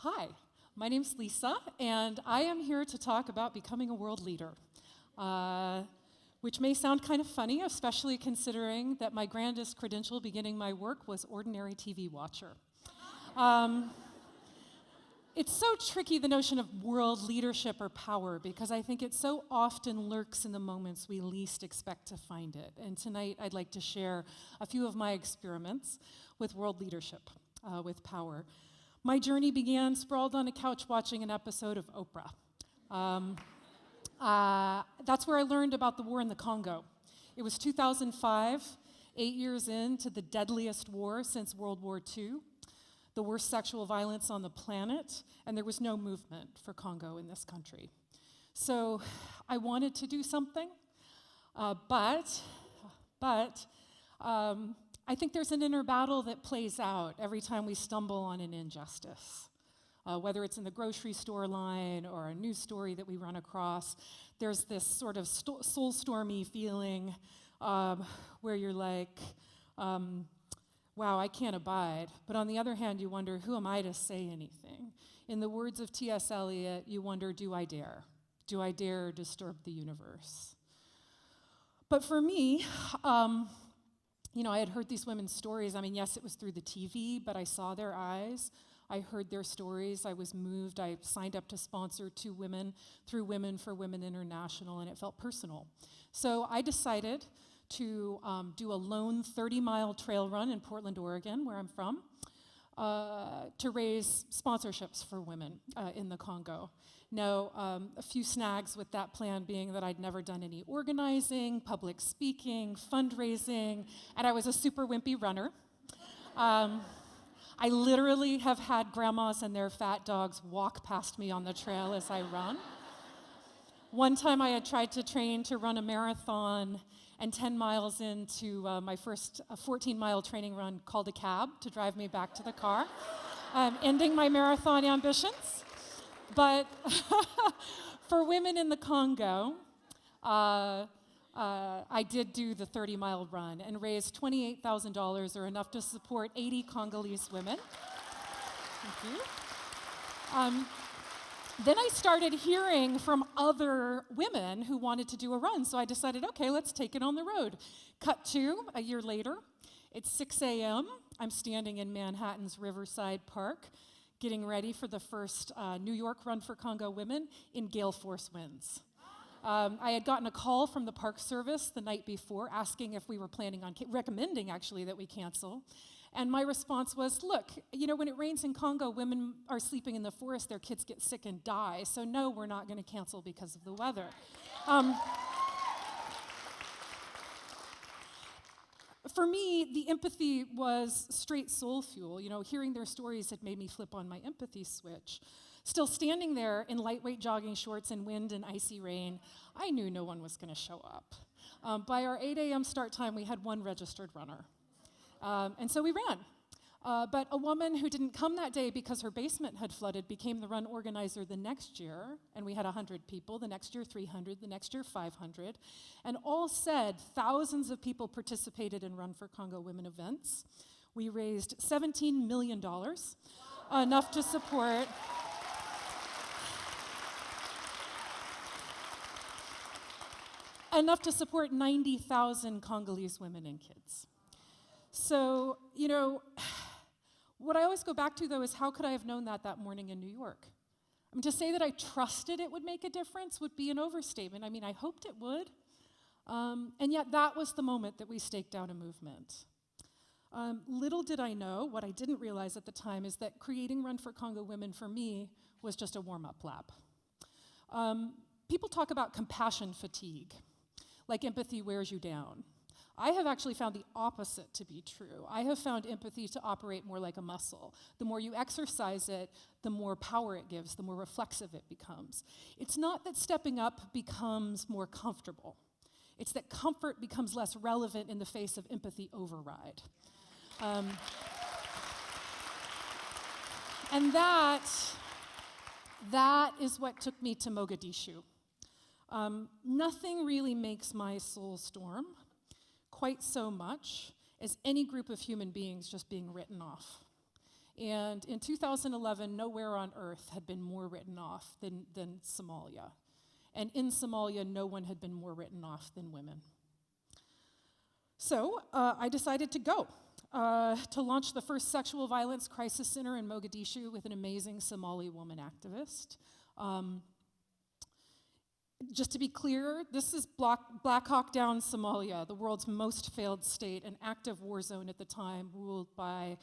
Hi, my name's Lisa, and I am here to talk about becoming a world leader, which may sound kind of funny, especially considering that my grandest credential beginning my work was ordinary TV watcher. It's so tricky, the notion of world leadership or power, because I think it so often lurks in the moments we least expect to find it. And tonight I'd like to share a few of my experiments with world leadership, with power. My journey began sprawled on a couch watching an episode of Oprah. That's where I learned about the war in the Congo. It was 2005, 8 years into the deadliest war since World War II, the worst sexual violence on the planet, and there was no movement for Congo in this country. So I wanted to do something, but I think there's an inner battle that plays out every time we stumble on an injustice. Whether it's in the grocery store line or a news story that we run across, there's this sort of soul-stormy feeling where you're like, wow, I can't abide. But on the other hand, you wonder, who am I to say anything? In the words of T.S. Eliot, you wonder, do I dare? Do I dare disturb the universe? But for me, I had heard these women's stories. I mean, yes, it was through the TV, but I saw their eyes. I heard their stories. I was moved. I signed up to sponsor 2 women through Women for Women International, and it felt personal. So I decided to do a lone 30-mile trail run in Portland, Oregon, where I'm from, to raise sponsorships for women in the Congo. Now, a few snags with that plan being that I'd never done any organizing, public speaking, fundraising, and I was a super wimpy runner. I literally have had grandmas and their fat dogs walk past me on the trail as I run. One time I had tried to train to run a marathon, and 10 miles into my first 14-mile training run, called a cab to drive me back to the car, ending my marathon ambitions. But for women in the Congo, I did do the 30-mile run and raised $28,000, or enough to support 80 Congolese women. Thank you. Then I started hearing from other women who wanted to do a run, so I decided, okay, let's take it on the road. Cut to a year later. It's 6 a.m. I'm standing in Manhattan's Riverside Park, getting ready for the first New York Run for Congo Women in gale force winds. I had gotten a call from the Park Service the night before asking if we were planning on, recommending actually that we cancel. And my response was, look, when it rains in Congo, women are sleeping in the forest, their kids get sick and die. So no, we're not going to cancel because of the weather. For me, the empathy was straight soul fuel. Hearing their stories had made me flip on my empathy switch. Still standing there in lightweight jogging shorts in wind and icy rain, I knew no one was going to show up. By our 8 a.m. start time, we had 1 registered runner. And so we ran. But a woman who didn't come that day because her basement had flooded became the run organizer the next year, and we had 100 people, the next year 300, the next year 500. And all said, thousands of people participated in Run for Congo Women events. We raised $17 million, enough to support enough to support 90,000 Congolese women and kids. So, what I always go back to, though, is how could I have known that morning in New York? I mean, to say that I trusted it would make a difference would be an overstatement. I mean, I hoped it would. And yet that was the moment that we staked out a movement. Little did I know, what I didn't realize at the time, is that creating Run for Congo Women for me was just a warm-up lap. People talk about compassion fatigue, like empathy wears you down. I have actually found the opposite to be true. I have found empathy to operate more like a muscle. The more you exercise it, the more power it gives, the more reflexive it becomes. It's not that stepping up becomes more comfortable. It's that comfort becomes less relevant in the face of empathy override. And that is what took me to Mogadishu. Nothing really makes my soul storm quite so much as any group of human beings just being written off. And in 2011, nowhere on earth had been more written off than Somalia. And in Somalia, no one had been more written off than women. So I decided to go to launch the first sexual violence crisis center in Mogadishu with an amazing Somali woman activist. Just to be clear, this is Black Hawk Down, Somalia, the world's most failed state, an active war zone at the time ruled by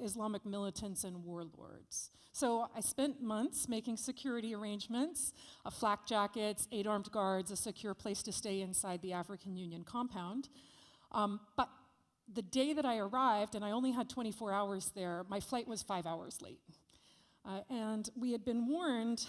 Islamic militants and warlords. So I spent months making security arrangements, flak jackets, 8 armed guards, a secure place to stay inside the African Union compound. But the day that I arrived, and I only had 24 hours there, my flight was 5 hours late. And we had been warned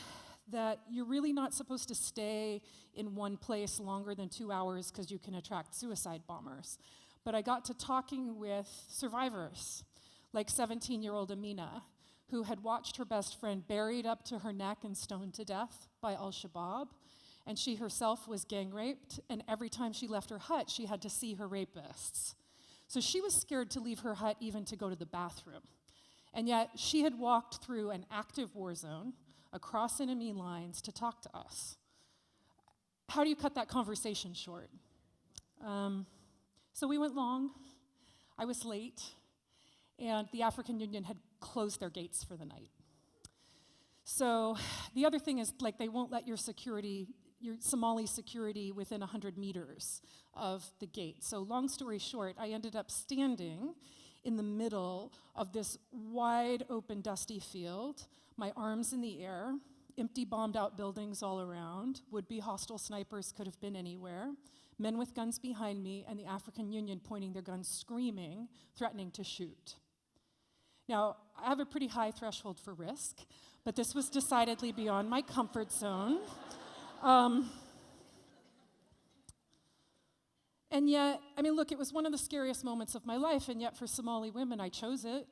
that you're really not supposed to stay in one place longer than 2 hours because you can attract suicide bombers. But I got to talking with survivors, like 17-year-old Amina, who had watched her best friend buried up to her neck and stoned to death by al-Shabaab, and she herself was gang raped, and every time she left her hut, she had to see her rapists. So she was scared to leave her hut even to go to the bathroom. And yet she had walked through an active war zone, across enemy lines to talk to us. How do you cut that conversation short? So we went long, I was late, and the African Union had closed their gates for the night. So the other thing is, like, they won't let your Somali security within 100 meters of the gate. So long story short, I ended up standing in the middle of this wide open dusty field, my arms in the air, empty bombed out buildings all around, would-be hostile snipers could have been anywhere, men with guns behind me, and the African Union pointing their guns, screaming, threatening to shoot. Now, I have a pretty high threshold for risk, but this was decidedly beyond my comfort zone. And yet, I mean, look, it was one of the scariest moments of my life, and yet for Somali women, I chose it.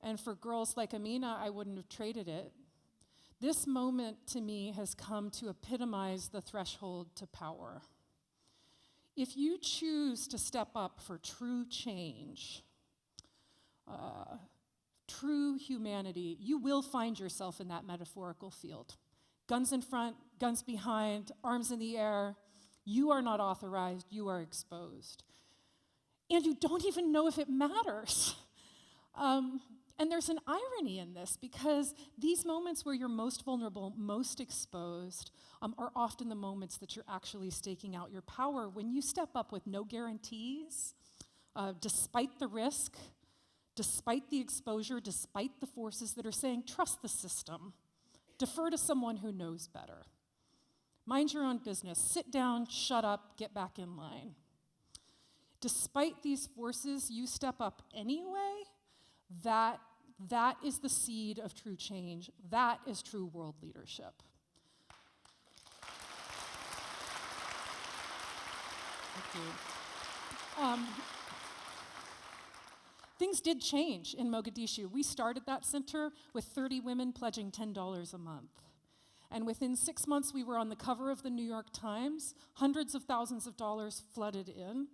And for girls like Amina, I wouldn't have traded it. This moment, to me, has come to epitomize the threshold to power. If you choose to step up for true change, true humanity, you will find yourself in that metaphorical field. Guns in front, guns behind, arms in the air. You are not authorized, you are exposed. And you don't even know if it matters. And there's an irony in this, because these moments where you're most vulnerable, most exposed, are often the moments that you're actually staking out your power. When you step up with no guarantees, despite the risk, despite the exposure, despite the forces that are saying, trust the system, defer to someone who knows better. Mind your own business, sit down, shut up, get back in line. Despite these forces, you step up anyway. That is the seed of true change. That is true world leadership. Thank you. Things did change in Mogadishu. We started that center with 30 women pledging $10 a month. And within 6 months, we were on the cover of the New York Times. Hundreds of thousands of dollars flooded in.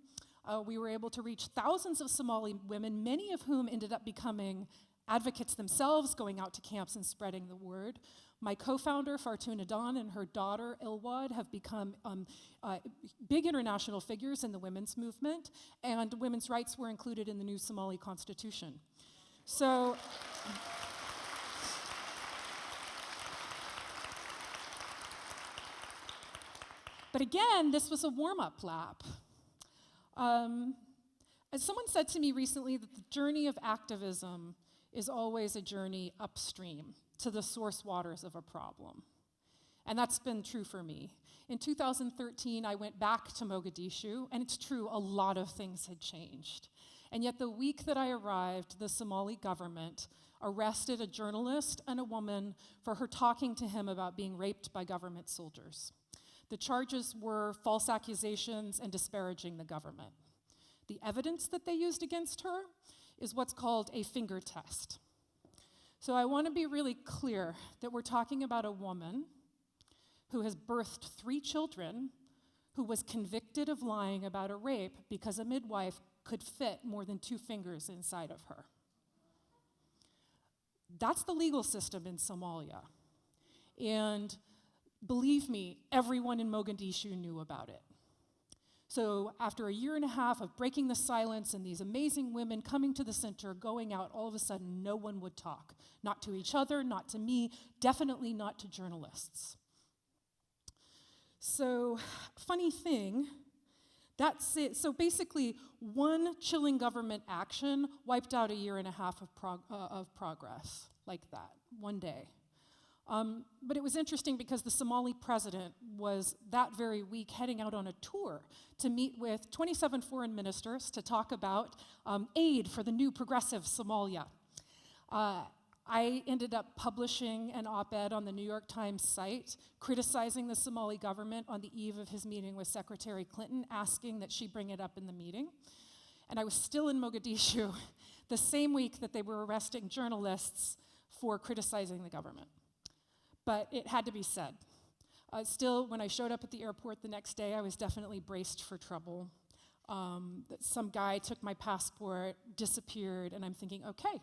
We were able to reach thousands of Somali women, many of whom ended up becoming advocates themselves, going out to camps and spreading the word. My co-founder, Fartuna Don, and her daughter, Ilwad, have become big international figures in the women's movement, and women's rights were included in the new Somali constitution. So, but again, this was a warm-up lap. As someone said to me recently, that the journey of activism is always a journey upstream to the source waters of a problem. And that's been true for me. In 2013, I went back to Mogadishu, and it's true, a lot of things had changed. And yet the week that I arrived, the Somali government arrested a journalist and a woman for her talking to him about being raped by government soldiers. The charges were false accusations and disparaging the government. The evidence that they used against her is what's called a finger test. So I want to be really clear that we're talking about a woman who has birthed 3 children, who was convicted of lying about a rape because a midwife could fit more than 2 fingers inside of her. That's the legal system in Somalia. And believe me, everyone in Mogadishu knew about it. So after a year and a half of breaking the silence and these amazing women coming to the center, going out, all of a sudden no one would talk. Not to each other, not to me, definitely not to journalists. So, funny thing, that's it. So basically, one chilling government action wiped out a year and a half of progress, like that, one day. But it was interesting because the Somali president was that very week heading out on a tour to meet with 27 foreign ministers to talk about aid for the new progressive Somalia. I ended up publishing an op-ed on the New York Times site criticizing the Somali government on the eve of his meeting with Secretary Clinton, asking that she bring it up in the meeting. And I was still in Mogadishu the same week that they were arresting journalists for criticizing the government. But it had to be said. Still, when I showed up at the airport the next day, I was definitely braced for trouble. Some guy took my passport, disappeared, and I'm thinking, okay,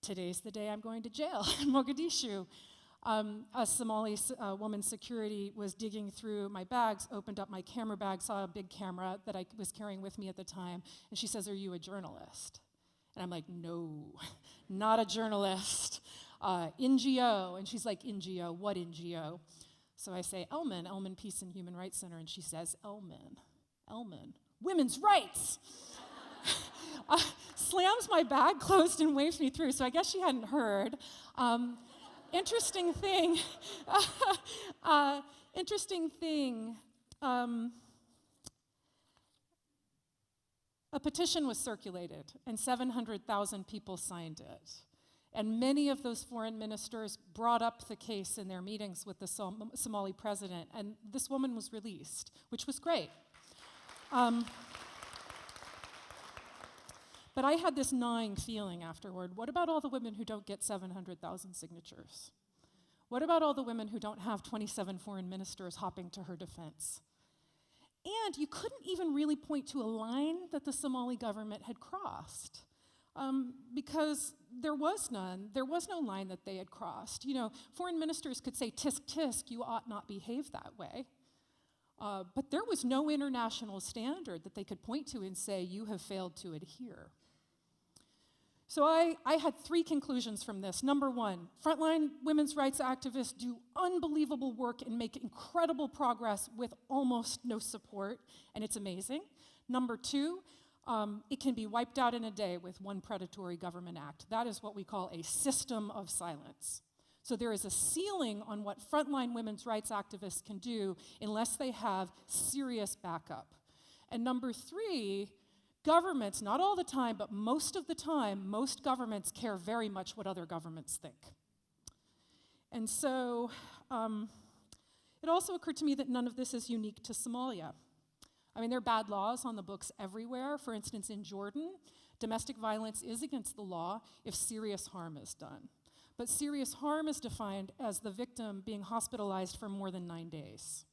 today's the day I'm going to jail in Mogadishu. A Somali woman's security was digging through my bags, opened up my camera bag, saw a big camera that I was carrying with me at the time, and she says, "Are you a journalist?" And I'm like, "No, not a journalist. NGO." And she's like, "NGO? What NGO?" So I say, Elman Peace and Human Rights Center, and she says, Elman, women's rights. Slams my bag closed and waves me through, so I guess she hadn't heard. Interesting thing, a petition was circulated, and 700,000 people signed it. And many of those foreign ministers brought up the case in their meetings with the Somali president, and this woman was released, which was great. But I had this gnawing feeling afterward. What about all the women who don't get 700,000 signatures? What about all the women who don't have 27 foreign ministers hopping to her defense? And you couldn't even really point to a line that the Somali government had crossed. Because there was none. There was no line that they had crossed. You know, foreign ministers could say, "Tisk, tisk, you ought not behave that way." But there was no international standard that they could point to and say, "You have failed to adhere." So I had 3 conclusions from this. Number 1, frontline women's rights activists do unbelievable work and make incredible progress with almost no support, and it's amazing. Number 2, it can be wiped out in a day with one predatory government act. That is what we call a system of silence. So there is a ceiling on what frontline women's rights activists can do unless they have serious backup. And number 3, governments, not all the time, but most of the time, most governments care very much what other governments think. And so it also occurred to me that none of this is unique to Somalia. I mean, there are bad laws on the books everywhere. For instance, in Jordan, domestic violence is against the law if serious harm is done. But serious harm is defined as the victim being hospitalized for more than 9 days.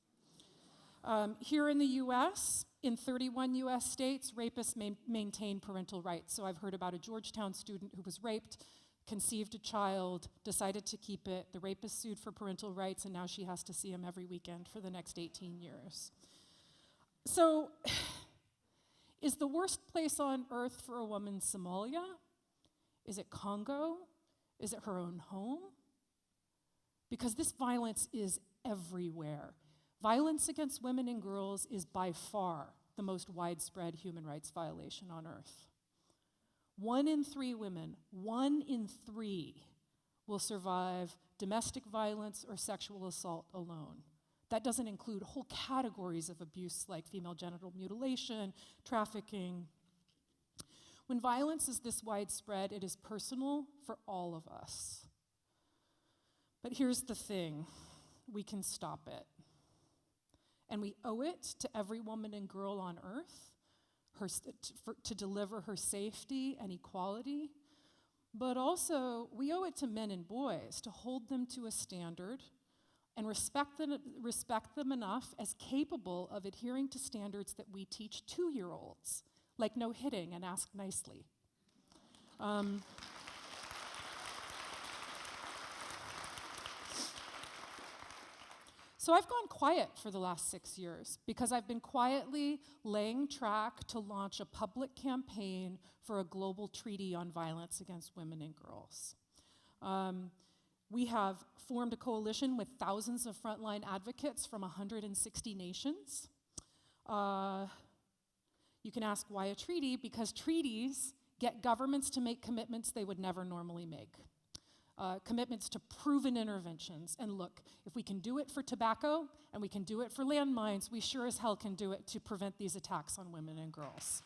Here in the US, in 31 US states, rapists maintain parental rights. So I've heard about a Georgetown student who was raped, conceived a child, decided to keep it. The rapist sued for parental rights, and now she has to see him every weekend for the next 18 years. So, is the worst place on earth for a woman Somalia? Is it Congo? Is it her own home? Because this violence is everywhere. Violence against women and girls is by far the most widespread human rights violation on earth. 1 in 3 women, 1 in 3 will survive domestic violence or sexual assault alone. That doesn't include whole categories of abuse like female genital mutilation, trafficking. When violence is this widespread, it is personal for all of us. But here's the thing, we can stop it. And we owe it to every woman and girl on earth to deliver her safety and equality, but also we owe it to men and boys to hold them to a standard and respect them enough as capable of adhering to standards that we teach 2-year-olds, like no hitting and ask nicely. So I've gone quiet for the last 6 years because I've been quietly laying track to launch a public campaign for a global treaty on violence against women and girls. We have formed a coalition with thousands of frontline advocates from 160 nations. You can ask why a treaty? Because treaties get governments to make commitments they would never normally make. Commitments to proven interventions. And look, if we can do it for tobacco and we can do it for landmines, we sure as hell can do it to prevent these attacks on women and girls.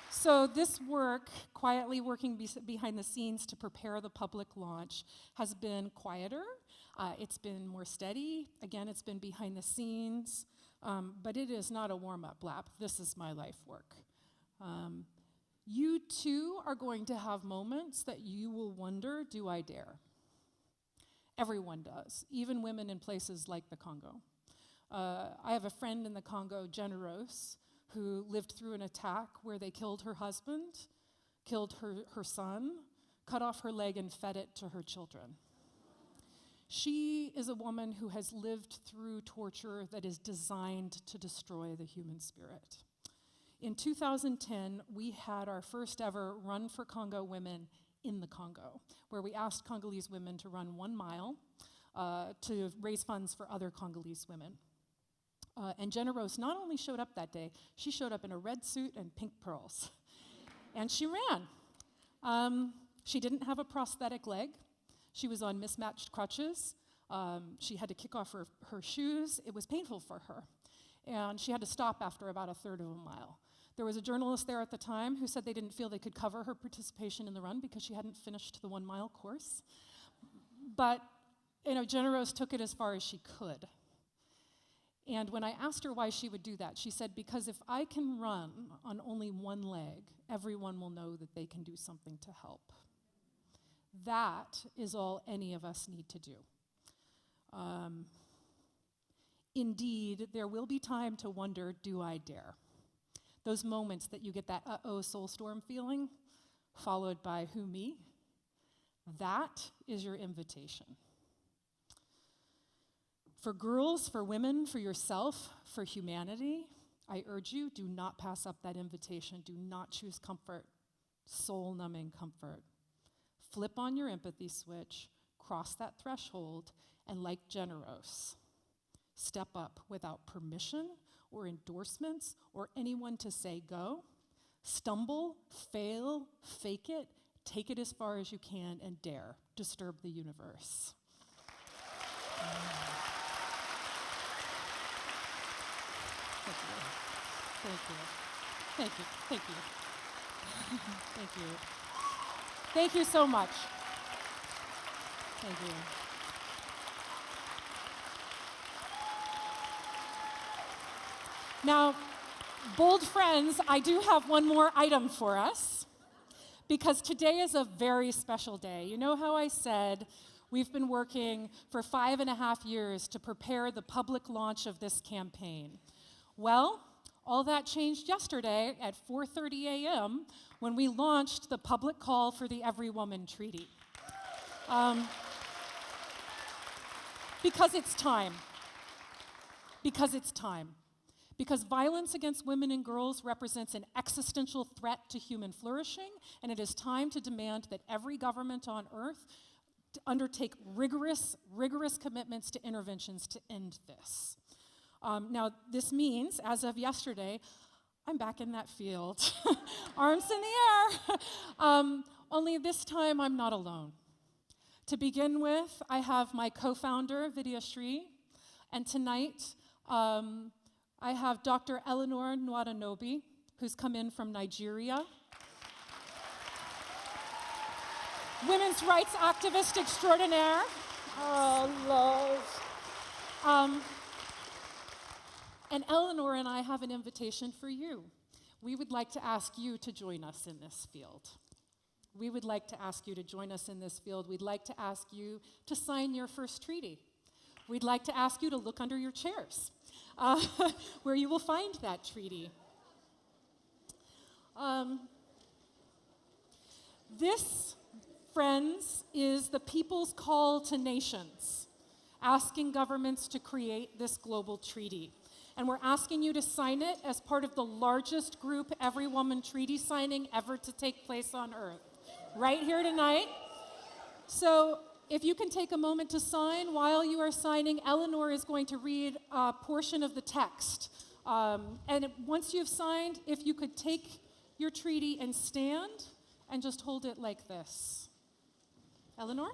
So this work, quietly working behind the scenes to prepare the public launch, has been quieter. It's been more steady. Again, it's been behind the scenes. But it is not a warm-up lap. This is my life work. You too are going to have moments that you will wonder, do I dare? Everyone does, even women in places like the Congo. I have a friend in the Congo, Generous, who lived through an attack where they killed her husband, killed her son, cut off her leg and fed it to her children. She is a woman who has lived through torture that is designed to destroy the human spirit. In 2010, we had our first ever Run for Congo Women in the Congo, where we asked Congolese women to run 1 mile to raise funds for other Congolese women. And Generose not only showed up that day, she showed up in a red suit and pink pearls. And she ran. She didn't have a prosthetic leg. She was on mismatched crutches. She had to kick off her shoes. It was painful for her. And she had to stop after about 1/3 of a mile. There was a journalist there at the time who said they didn't feel they could cover her participation in the run because she hadn't finished the 1 mile course. But, Generose took it as far as she could. And when I asked her why she would do that, she said, because if I can run on only 1 leg, everyone will know that they can do something to help. That is all any of us need to do. Indeed, there will be time to wonder, do I dare? Those moments that you get that uh-oh soul storm feeling, followed by who, me? That is your invitation. For girls, for women, for yourself, for humanity, I urge you, do not pass up that invitation. Do not choose comfort, soul-numbing comfort. Flip on your empathy switch, cross that threshold, and like Generous, step up without permission or endorsements or anyone to say go. Stumble, fail, fake it, take it as far as you can, and dare disturb the universe. Thank you. Thank you. Thank you. Thank you. Thank you. Thank you so much. Thank you. Now, bold friends, I do have one more item for us, because today is a very special day. You know how I said we've been working for 5.5 years to prepare the public launch of this campaign? Well, all that changed yesterday at 4:30 a.m. when we launched the public call for the Every Woman Treaty. Because it's time. Because it's time. Because violence against women and girls represents an existential threat to human flourishing, and it is time to demand that every government on earth undertake rigorous commitments to interventions to end this. Now, this means, as of yesterday, I'm back in that field, arms in the air. Only this time, I'm not alone. To begin with, I have my co-founder, Vidyashree, and tonight, I have Dr. Eleanor Nwadanobi, who's come in from Nigeria. Women's rights activist extraordinaire. Oh, love. And Eleanor and I have an invitation for you. We would like to ask you to join us in this field. we would like to ask you to join us in this field. We'd like to ask you to sign your first treaty. We'd like to ask you to look under your chairs, where you will find that treaty. This, friends, is the people's call to nations, asking governments to create this global treaty. And we're asking you to sign it as part of the largest group every woman treaty signing ever to take place on Earth, right here tonight. So if you can take a moment to sign, while you are signing, Eleanor is going to read a portion of the text. And once you've signed, if you could take your treaty and stand and just hold it like this. Eleanor?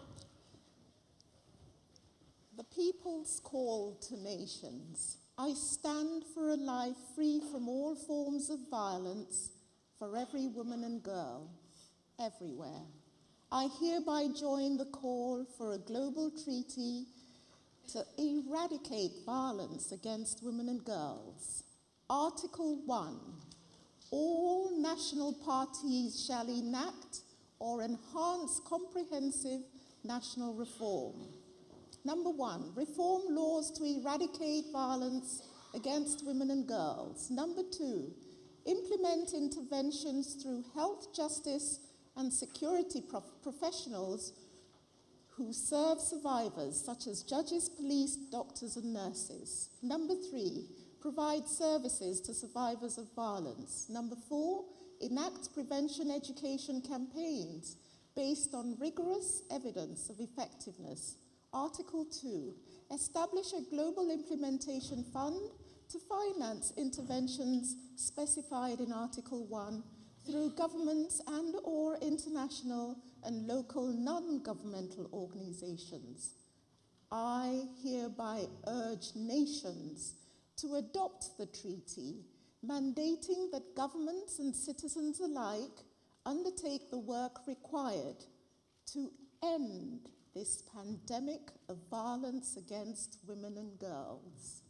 The people's call to nations. I stand for a life free from all forms of violence for every woman and girl, everywhere. I hereby join the call for a global treaty to eradicate violence against women and girls. Article 1. All national parties shall enact or enhance comprehensive national reform. Number 1, reform laws to eradicate violence against women and girls. Number 2, implement interventions through health, justice, and security professionals who serve survivors, such as judges, police, doctors, and nurses. Number 3, provide services to survivors of violence. Number 4, enact prevention education campaigns based on rigorous evidence of effectiveness. Article 2, establish a global implementation fund to finance interventions specified in Article 1 through governments and/or international and local non-governmental organizations. I hereby urge nations to adopt the treaty, mandating that governments and citizens alike undertake the work required to end this pandemic of violence against women and girls.